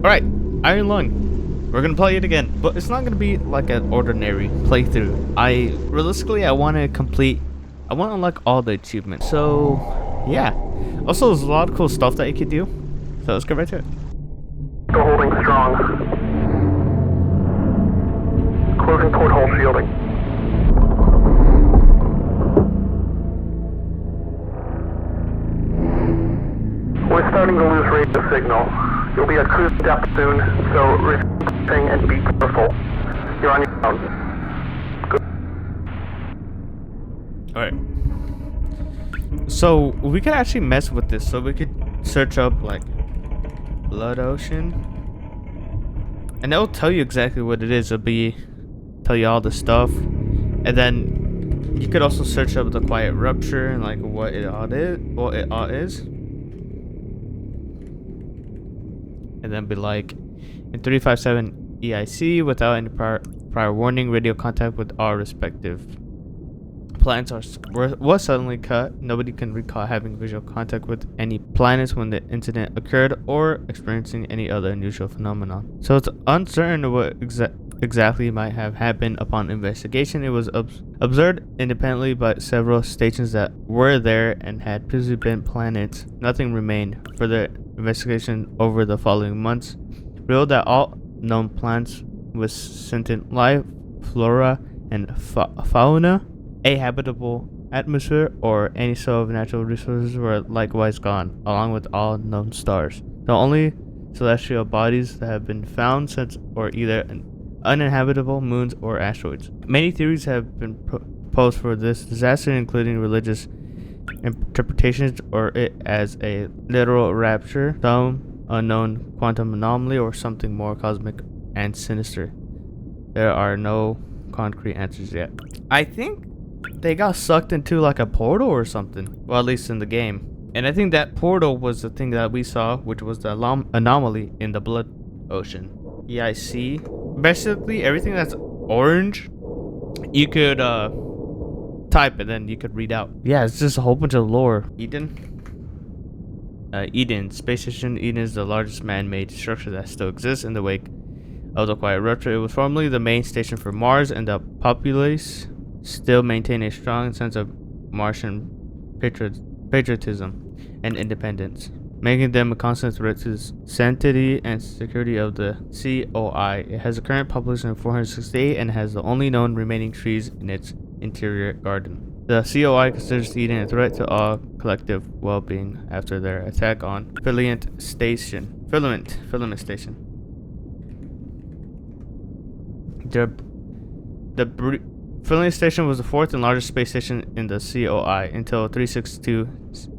Alright, Iron Lung. We're gonna play it again, but it's not gonna be like an ordinary playthrough. I want to unlock all the achievements. So, yeah. Also, there's a lot of cool stuff that you can do. So let's get right to it. Still holding strong. Closing porthole shielding. We're starting to lose radio signal. You'll be at cruise depth soon, so receive and be careful. You're on your own. Good. Alright. So, we could actually mess with this. So, we could search up, like, Blood Ocean. And it'll tell you exactly what it is. Tell you all the stuff. And then, you could also search up the Quiet Rupture and, like, what it all is. And then be like, in 357 EIC, without any prior warning, radio contact with our respective planets was suddenly cut. Nobody can recall having visual contact with any planets when the incident occurred or experiencing any other unusual phenomenon. So it's uncertain what exactly might have happened upon investigation. It was observed independently by several stations that were there and had previously been planets. Nothing remained. Further investigation over the following months revealed that all known plants with sentient life, flora, and fauna, a habitable atmosphere, or any sort of natural resources were likewise gone, along with all known stars. The only celestial bodies that have been found since are either uninhabitable moons or asteroids. Many theories have been proposed for this disaster, including religious interpretations or it as a literal rapture, some unknown quantum anomaly, or something more cosmic and sinister. There are no concrete answers yet. I think they got sucked into like a portal or something. Well, at least in the game. And I think that portal was the thing that we saw, which was the anomaly in the Blood Ocean. EIC. Basically, everything that's orange, you could type and then you could read out. Yeah, it's just a whole bunch of lore. Eden, Space Station. Eden is the largest man-made structure that still exists in the wake of the Quiet Rupture. It was formerly the main station for Mars, and the populace still maintain a strong sense of Martian patriotism and independence, making them a constant threat to the sanctity and security of the COI. It has a current population of 468 and has the only known remaining trees in its interior garden. The COI considers Eden a threat to all collective well-being after their attack on Filament Station. The Filament Station was the fourth and largest space station in the COI until 362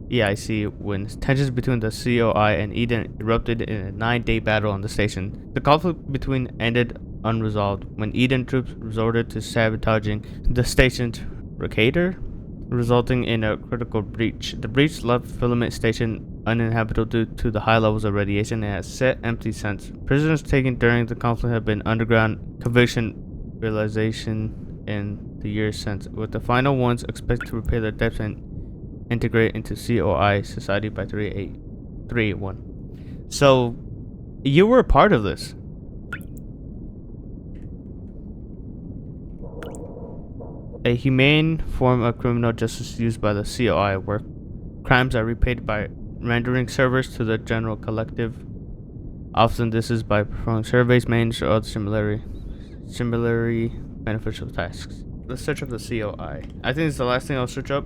EIC, when tensions between the COI and Eden erupted in a 9-day battle on the station. The conflict between ended unresolved when Eden troops resorted to sabotaging the station's reactor, resulting in a critical breach. The breach left Filament Station uninhabitable due to the high levels of radiation and has sat empty since. Prisoners taken during the conflict have been underground conviction realization in the years since, with the final ones expected to repay their debts and integrate into COI society by 381. So, you were a part of this. A humane form of criminal justice used by the COI, where crimes are repaid by rendering service to the general collective. Often this is by performing surveys, maintenance, or other similarly beneficial tasks. Let's search up the COI. I think it's the last thing I'll search up.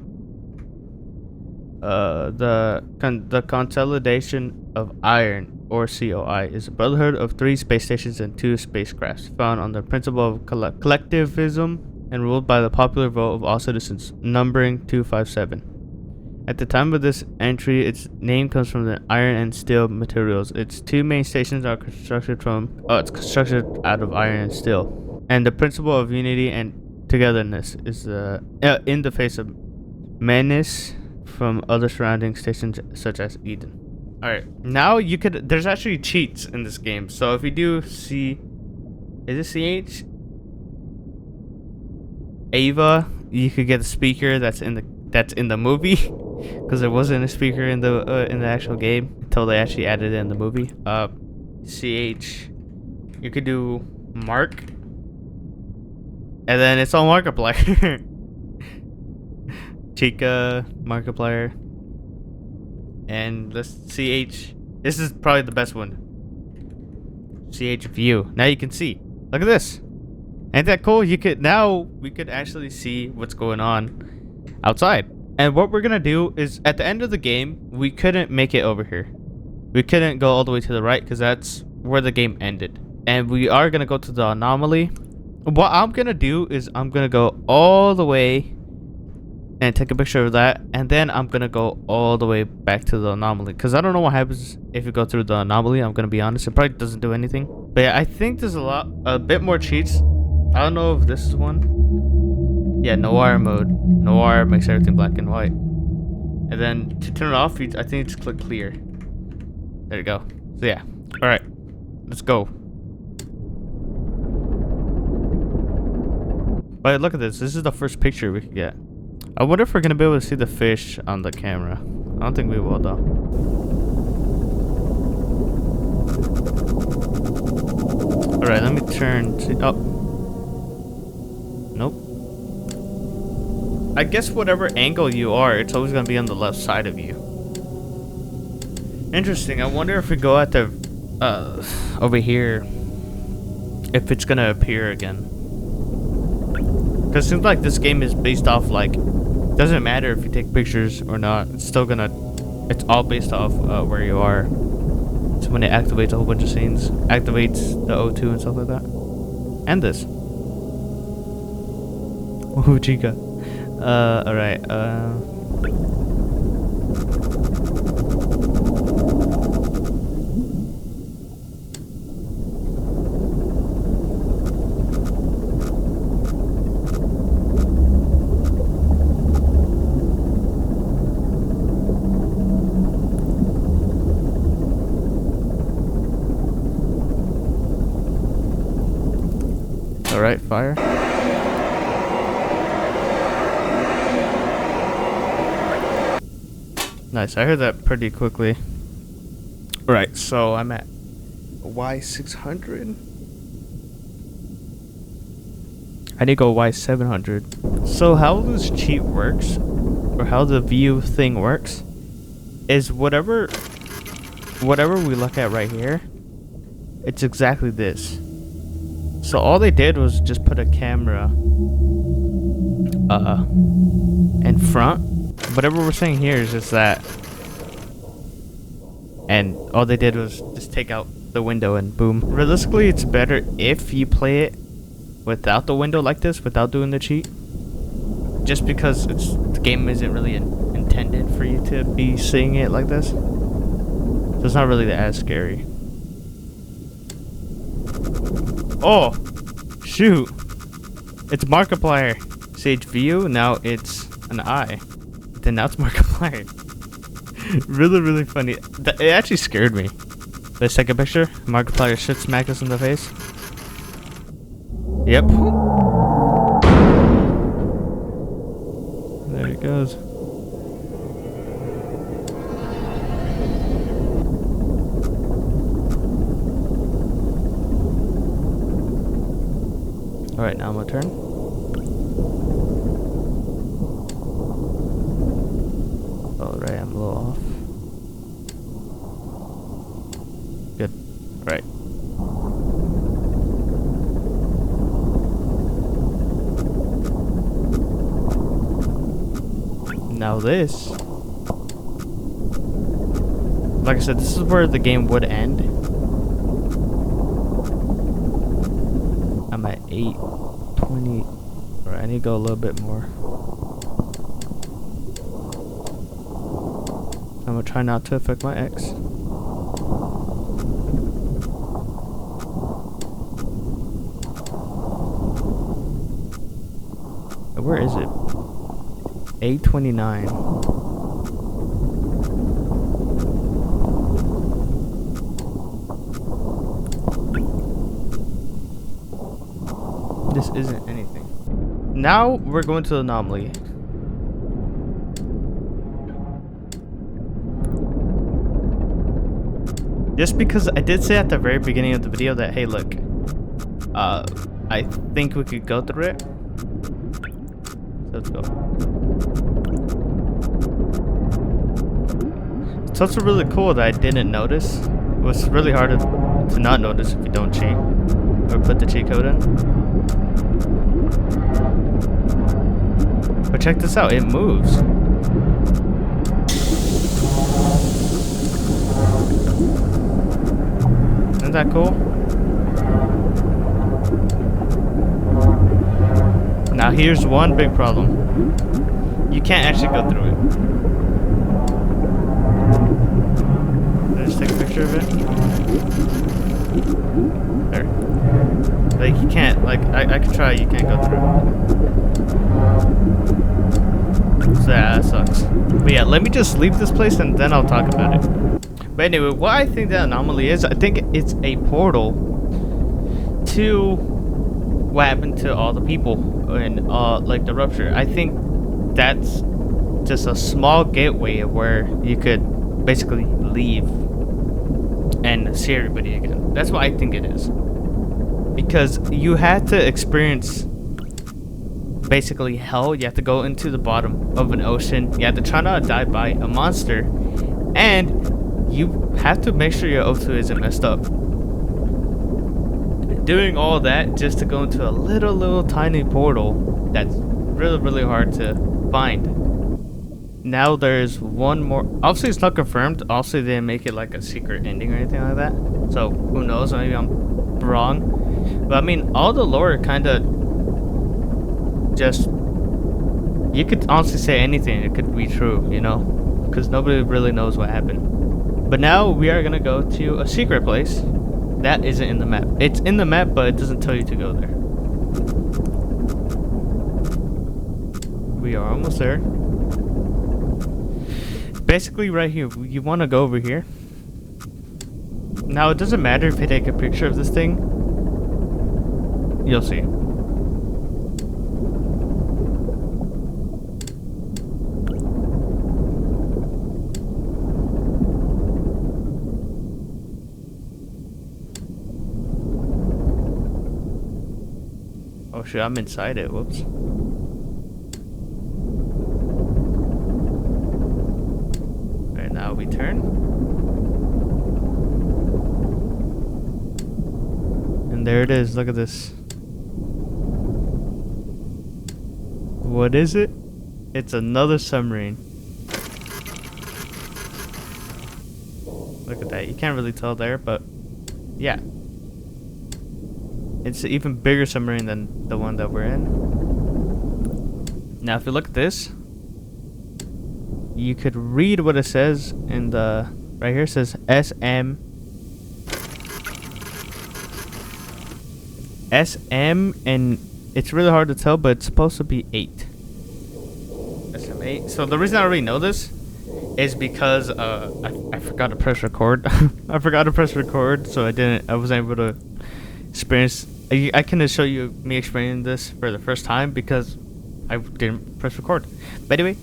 The Consolidation of Iron, or COI, is a brotherhood of 3 space stations and 2 spacecrafts, found on the principle of collectivism and ruled by the popular vote of all citizens, numbering 257. At the time of this entry, its name comes from the iron and steel materials. Its 2 main stations are constructed out of iron and steel. And the principle of unity and togetherness is in the face of menace from other surrounding stations such as Eden. Alright, now there's actually cheats in this game. So if you do see, is it CH? Ava, you could get a speaker that's in the movie, because there wasn't a speaker in the actual game until they actually added it in the movie. CH. You could do Mark. And then it's on Markiplier. Chica, Markiplier. And let's CH. This is probably the best one. CH view. Now you can see. Look at this. Ain't that cool? We could actually see what's going on outside. And what we're gonna do is at the end of the game, we couldn't make it over here. We couldn't go all the way to the right because that's where the game ended. And we are gonna go to the anomaly. What I'm gonna do is I'm gonna go all the way and take a picture of that, and then I'm gonna go all the way back to the anomaly because I don't know what happens if you go through the anomaly. I'm gonna be honest, it probably doesn't do anything. But yeah, I think there's a bit more cheats. I don't know if this is one. Yeah, noir mode. Noir makes everything black and white. And then to turn it off, I think you just click clear. There you go. So yeah. All right, let's go. But look at this. This is the first picture we could get. I wonder if we're gonna be able to see the fish on the camera. I don't think we will though. All right, let me turn to. Oh. Nope. I guess whatever angle you are, it's always gonna be on the left side of you. Interesting. I wonder if we go at the over here, if it's gonna appear again. Because it seems like this game is based off like, doesn't matter if you take pictures or not. It's still gonna, it's all based off where you are. So when it activates a whole bunch of scenes, activates the O2 and stuff like that. And this. Ooh, chica. Alright, alright, fire. Nice, I heard that pretty quickly. Right, so I'm at Y600. I need to go Y700. So how this cheat works, or how the view thing works, is whatever we look at right here, it's exactly this. So all they did was just put a camera in front. Whatever we're saying here is just that, and all they did was just take out the window and boom. Realistically, it's better if you play it without the window like this, without doing the cheat, just because the game isn't really intended for you to be seeing it like this, so it's not really as scary. Oh shoot, it's Markiplier. Sage view, now it's an eye. Then now it's Markiplier. Really funny. It actually scared me. Let's take a picture. Markiplier should smack us in the face. Yep. There it goes. Alright, now my turn. Alright, I'm a little off. Good. Alright. Now this. Like I said, this is where the game would end. I'm at 8:20. Alright, I need to go a little bit more. I'm gonna try not to affect my X. Where is it? 8:29. This isn't anything. Now we're going to the anomaly. Just because I did say at the very beginning of the video that, hey, look, I think we could go through it. So let's go. It's also really cool that I didn't notice. It was really hard to not notice if you don't cheat or put the cheat code in. But check this out, it moves. Isn't that cool? Now here's one big problem. You can't actually go through it. Let's just take a picture of it. There. Like you can't, like I could try, you can't go through. So yeah, that sucks. But yeah, let me just leave this place and then I'll talk about it. But anyway, what I think the anomaly is, I think it's a portal to what happened to all the people in like the rupture. I think that's just a small gateway where you could basically leave and see everybody again. That's what I think it is. Because you had to experience basically hell. You have to go into the bottom of an ocean. You have to try not to die by a monster. And you have to make sure your O2 isn't messed up. Doing all that just to go into a little tiny portal that's really hard to find. Now there's one more. Obviously it's not confirmed. Obviously they didn't make it like a secret ending or anything like that. So who knows, maybe I'm wrong. But I mean, all the lore kind of just, you could honestly say anything, it could be true, you know, because nobody really knows what happened. But now we are gonna go to a secret place that isn't in the map. It's in the map, but it doesn't tell you to go there. We are almost there. Basically right here, you want to go over here. Now it doesn't matter if you take a picture of this thing. You'll see. Oh shit, I'm inside it, whoops. Alright, now we turn. And there it is, look at this. What is it? It's another submarine. Look at that, you can't really tell there, but yeah. It's an even bigger submarine than the one that we're in. Now if you look at this, you could read what it says in the, right here it says SM and it's really hard to tell, but it's supposed to be 8. SM8. So the reason I already know this is because I forgot to press record. I forgot to press record, so I wasn't able to experience. I can show you me explaining this for the first time because I didn't press record. But anyway,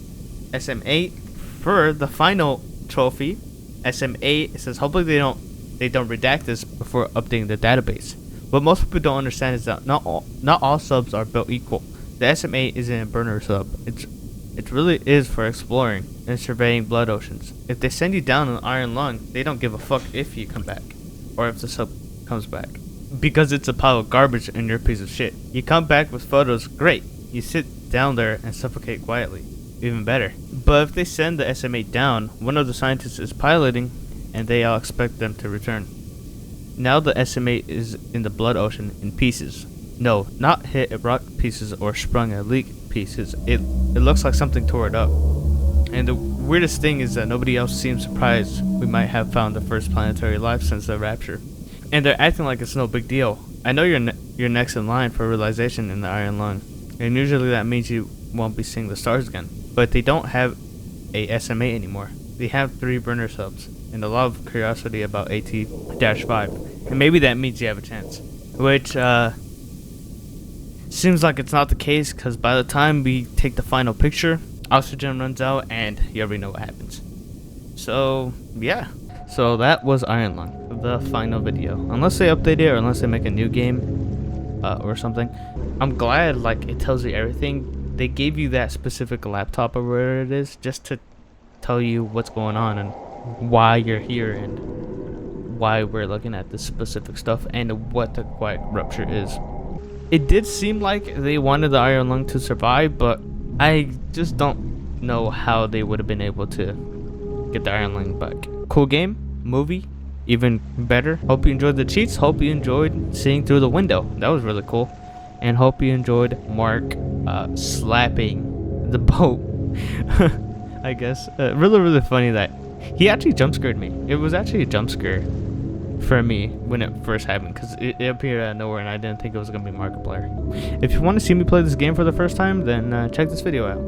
SM8 for the final trophy. SM8, it says hopefully they don't redact this before updating the database. What most people don't understand is that not all subs are built equal. The SM8 isn't a burner sub. It really is for exploring and surveying blood oceans. If they send you down an iron lung, they don't give a fuck if you come back or if the sub comes back. Because it's a pile of garbage and you're a piece of shit. You come back with photos, great. You sit down there and suffocate quietly, even better. But if they send the SM8 down, one of the scientists is piloting and they all expect them to return. Now the SM8 is in the blood ocean in pieces. No, not hit at rock pieces or sprung at leak pieces. It looks like something tore it up. And the weirdest thing is that nobody else seems surprised we might have found the first planetary life since the rapture. And they're acting like it's no big deal. I know you're next in line for realization in the iron lung, and usually that means you won't be seeing the stars again. But they don't have a SMA anymore. They have 3 burner subs, and a lot of curiosity about AT-5. And maybe that means you have a chance. Which, seems like it's not the case, because by the time we take the final picture, oxygen runs out, and you already know what happens. So, yeah. So that was Iron Lung. the final video, unless they update it or unless they make a new game or something. I'm glad like it tells you everything. They gave you that specific laptop or where it is just to tell you what's going on and why you're here and why we're looking at this specific stuff and what the quiet rupture is. It did seem like they wanted the Iron Lung to survive, but I just don't know how they would have been able to get the Iron Lung back. Cool game, movie, even better. Hope you enjoyed the cheats. Hope you enjoyed seeing through the window. That was really cool. And hope you enjoyed Mark slapping the boat. I guess. Really funny that he actually jump scared me. It was actually a jump scare for me when it first happened because it appeared out of nowhere and I didn't think it was going to be Markiplier. If you want to see me play this game for the first time, then check this video out.